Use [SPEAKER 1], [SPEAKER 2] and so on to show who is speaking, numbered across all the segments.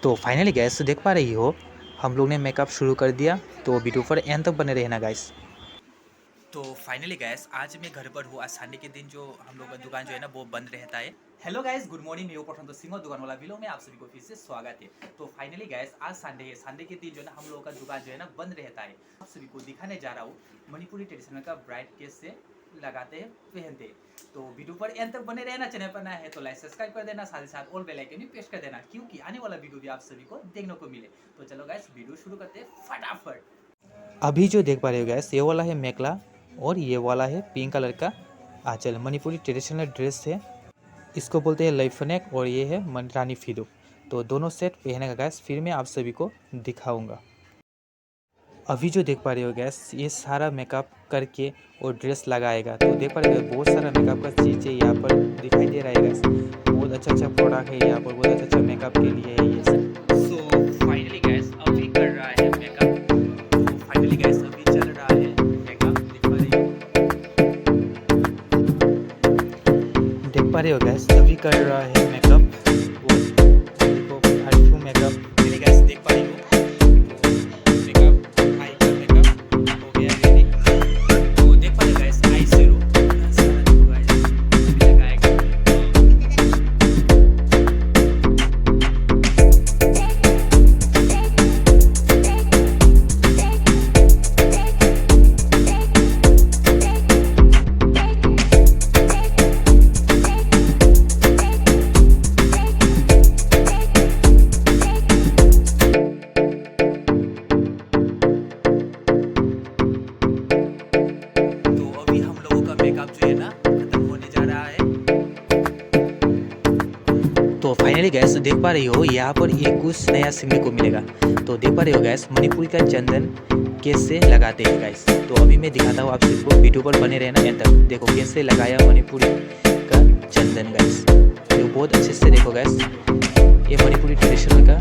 [SPEAKER 1] तो finally gas देख पा रही हो, हम लोग ने मेकअप शुरू कर दिया। तो वीडियो पर एंड तक बने रहना गाइस। तो फाइनली गैस आज मैं घर पर हूँ। आज संडे के दिन जो हम लोग का दुकान जो है ना वो बंद रहता है। Hello guys, good morning. मैं प्रशांत सिंह, दुकान वाला व्लॉग में आप सभी को फिर से स्वागत है। तो फाइनली गैस आज संडे है। संडे के दिन जो है ना हम लोगों का दुकान जो है ना बंद रहता है। आप सभी को दिखाने जा रहा हूँ मणिपुरी ट्रेडिशनल का ब्राइड केस से लगाते हैं, पहनते हैं। तो वीडियो पर एंड तक बने रहना। चैनल पर नया है तो लाइक सब्सक्राइब कर देना, साथ ही साथ ऑल बेल आइकन भी प्रेस कर देना, क्योंकि आने वाला वीडियो भी आप सभी को देखने को मिले। तो चलो गाइस वीडियो शुरू करते हैं फटाफट। अभी जो देख पा रहे हो गैस, ये वाला है मेखला और ये वाला है पिंक कलर का आंचल। मणिपुरी ट्रेडिशनल ड्रेस है, इसको बोलते हैं लैफनेक, और ये है रानी फिदो। तो दोनों सेट पहने का गैस फिर मैं आप सभी को दिखाऊंगा। अभी जो देख पा रहे हो गैस, ये सारा मेकअप करके और ड्रेस लगाएगा। तो देख पा रहे हो बहुत सारा मेकअप का चीज़ है यहाँ पर दिखाई दे रहा है गैस। बहुत अच्छा प्रोडक्ट है यहाँ पर, बहुत अच्छा मेकअप के लिए है ये सब। सो फाइनली गैस अभी कर रहा है मेकअप। तो फाइनली गैस अभी चल रहा है मेकअप। देख पा रहे हो गैस अभी कर रहा है मेकअप। देखो परफ्यूम मेकअप गैस देख पा रही हो। तो फाइनली गैस देख पा रही हो यहाँ पर एक कुछ नया सीखने को मिलेगा। तो देख पा रही हो गैस मणिपुरी का चंदन कैसे लगाते हैं गैस। तो अभी मैं दिखाता हूँ आप सबको, वीडियो पर बने रहना एंड तक। देखो कैसे लगाया मणिपुरी का चंदन गैस। तो बहुत अच्छे से देखो गैस, ये मणिपुरी ट्रेडिशनल का,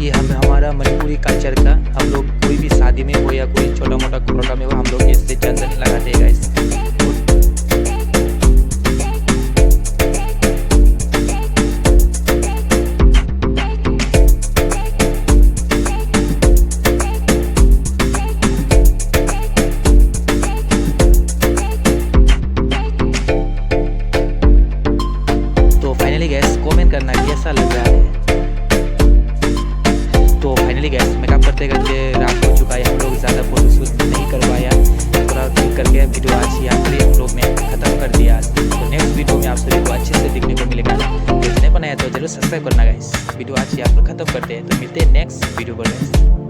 [SPEAKER 1] ये हमारा मणिपुरी कल्चर का। हम लोग कोई भी शादी में हो या कोई छोटा मोटा प्रोग्राम में हो, हम लोग इससे चंदन लगाते हैं गैस। कमेंट करना कैसा लग रहा है। तो फाइनली गैस मेकअप करते करते रात हो चुका है। हम लोग ज़्यादा फोटोशूट नहीं करवाया, थोड़ा क्लिक करके वीडियो आज यहाँ पर हम लोग ने ख़त्म कर दिया। तो नेक्स्ट वीडियो में आप सभी को अच्छे से देखने को मिलेगा। तो नहीं बनाया तो जरूर सब्सक्राइब करना गाइस। वीडियो आज यहाँ पर ख़त्म करते हैं, तो मिलते हैं नेक्स्ट वीडियो पर गाइस।